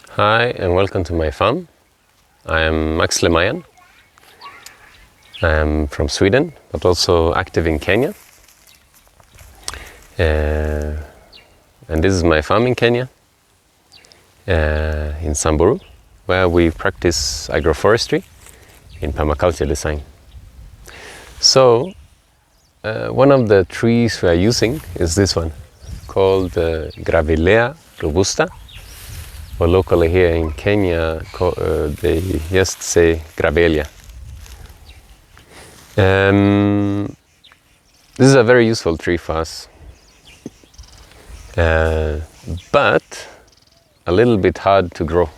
Hi and welcome to my farm. I am Max Lemayan. I am from Sweden, but also active in Kenya. And this is my farm in Kenya, in Samburu, where we practice agroforestry in permaculture design. So, one of the trees we are using is this one, called Grevillea Robusta, or locally here in Kenya, they just say Grevillea. This is a very useful tree for us, but a little bit hard to grow.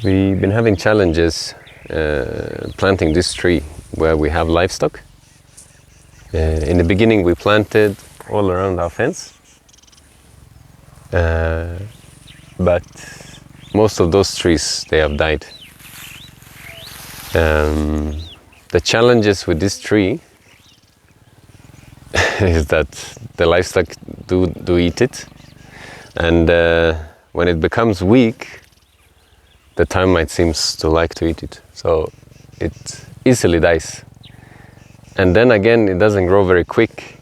We've been having challenges planting this tree where we have livestock. In the beginning we planted all around our fence, but most of those trees, they have died. The challenges with this tree is that the livestock do eat it, and when it becomes weak, the termite seems to like to eat it, so it easily dies. And then again, it doesn't grow very quick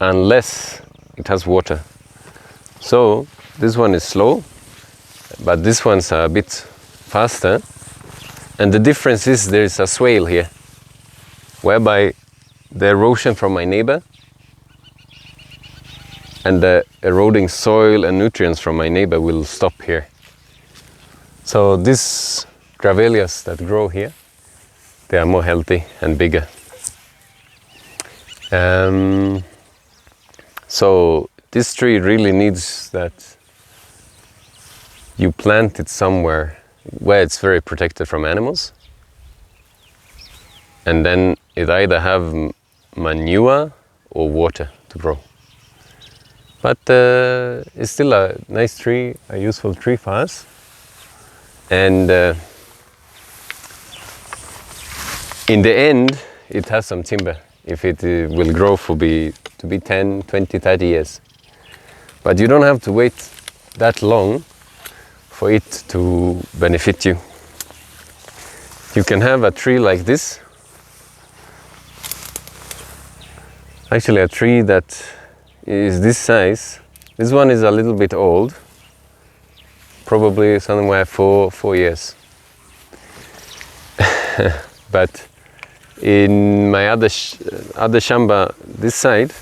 unless it has water. So this one is slow, but this one's a bit faster. And the difference is there is a swale here, whereby the erosion from my neighbor and the eroding soil and nutrients from my neighbor will stop here. So these Grevilleas that grow here, they are more healthy and bigger. So this tree really needs that you plant it somewhere where it's very protected from animals, and then it either have manure or water to grow. But it's still a nice tree, a useful tree for us. And in the end, it has some timber if it will grow to be 10, 20, 30 years. But you don't have to wait that long for it to benefit you. You can have a tree like this. Actually, a tree that is this size. This one is a little bit old, probably somewhere 4 years. But in my other shamba, this side,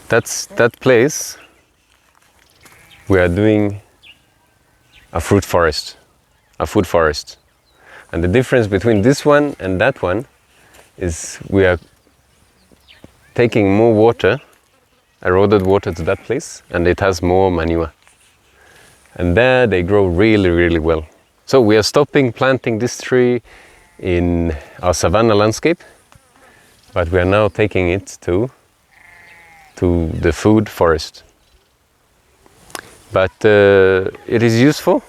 that place, we are doing a fruit forest, a food forest. And the difference between this one and that one is we are taking more water, eroded water to that place, and it has more manure. And there they grow really, really well. So we are stopping planting this tree in our savanna landscape, but we are now taking it to the food forest. But it is useful.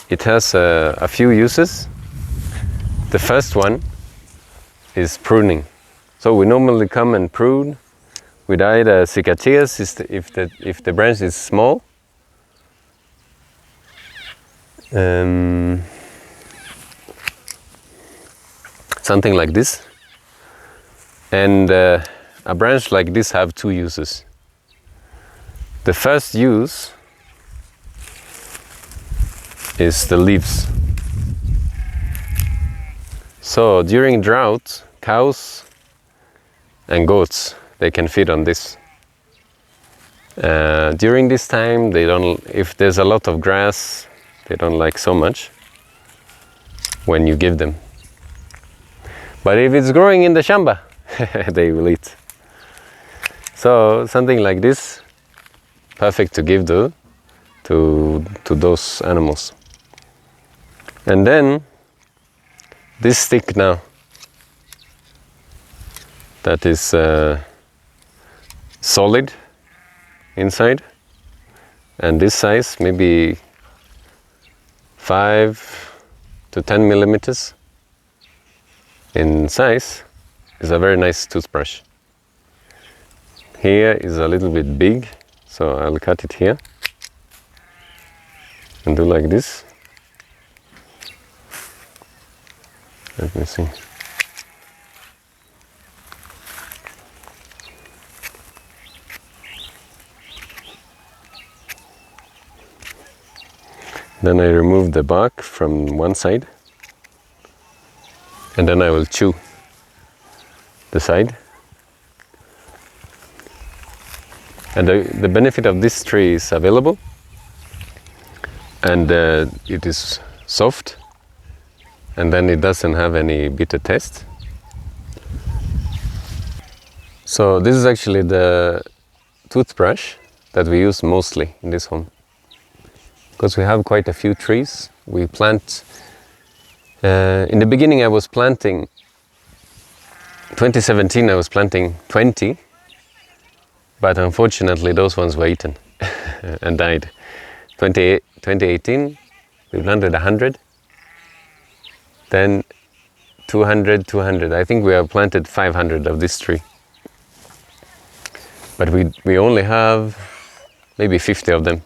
It has a few uses. The first one is pruning. So we normally come and prune with either accures if the branch is small, something like this. And a branch like this have two uses. The first use is the leaves. So during drought, cows and goats, they can feed on this. During this time, if there's a lot of grass, they don't like so much when you give them. But if it's growing in the shamba, they will eat. So something like this, perfect to give to those animals. And then this stick now, that is solid inside, and this size, maybe 5 to 10 millimeters in size is a very nice toothbrush. Here is a little bit big, so I'll cut it here and do like this. Let me see. Then I remove the bark from one side, and then I will chew the side. And the benefit of this tree is available, and it is soft, and then it doesn't have any bitter taste. So this is actually the toothbrush that we use mostly in this home, because we have quite a few trees. We plant, in the beginning I was planting, 2017 I was planting 20, but unfortunately those ones were eaten and died. 2018 we planted 100, then 200. I think we have planted 500 of this tree, but we only have maybe 50 of them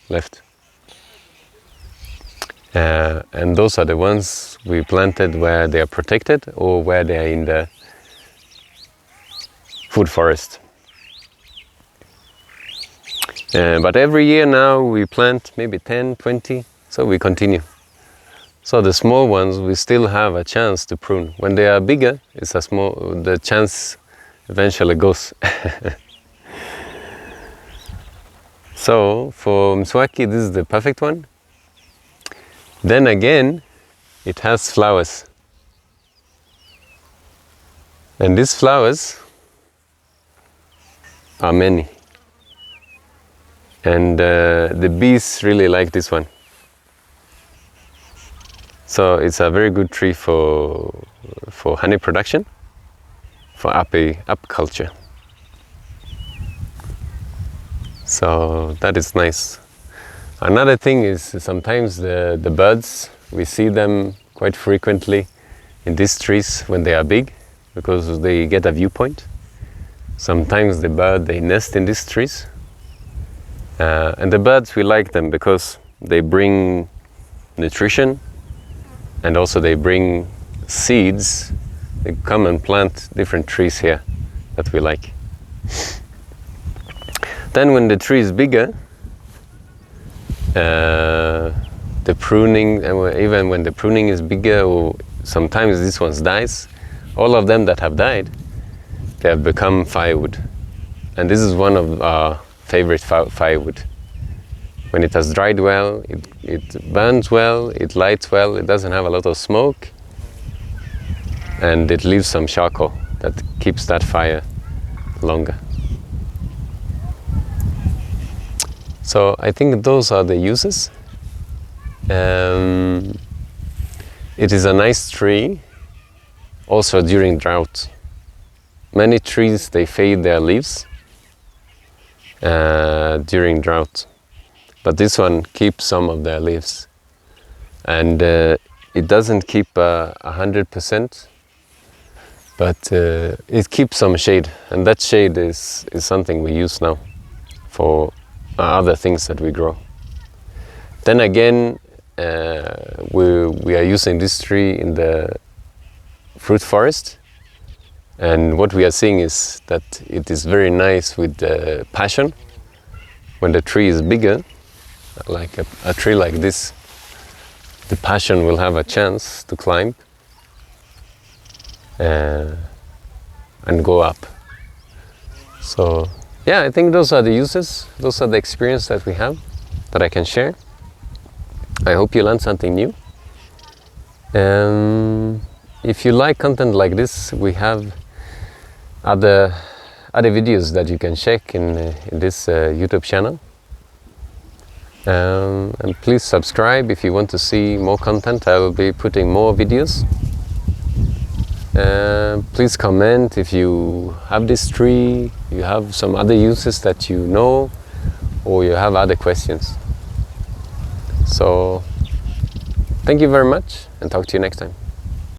left. And those are the ones we planted where they are protected or where they are in the food forest. But every year now we plant maybe 10, 20, so we continue. So the small ones we still have a chance to prune. When they are bigger, the chance eventually goes. So for mswaki, this is the perfect one. Then again, it has flowers. And these flowers are many. And the bees really like this one. So it's a very good tree for honey production, for apiculture. So that is nice. Another thing is sometimes the birds, we see them quite frequently in these trees when they are big, because they get a viewpoint. Sometimes they nest in these trees. And the birds, we like them because they bring nutrition, and also they bring seeds. They come and plant different trees here that we like. Then when the tree is bigger, the pruning, even when the pruning is bigger, or sometimes this one dies, all of them that have died, they have become firewood. And this is one of our favorite firewood. When it has dried well, it burns well, it lights well, it doesn't have a lot of smoke, and it leaves some charcoal that keeps that fire longer. So I think those are the uses. It is a nice tree also during drought. Many trees, they fade their leaves during drought, but this one keeps some of their leaves, and it doesn't keep 100%, but it keeps some shade, and that shade is something we use now for other things that we grow. Then again, we are using this tree in the fruit forest, and what we are seeing is that it is very nice with the passion. When the tree is bigger, like a tree like this, the passion will have a chance to climb and go up. So yeah, I think those are the uses, those are the experience that we have that I can share. I hope you learned something new. If you like content like this, we have other videos that you can check in this YouTube channel. And please subscribe if you want to see more content. I will be putting more videos. Please comment if you have this tree, you have some other uses that you know, or you have other questions. So Thank you very much and talk to you next time.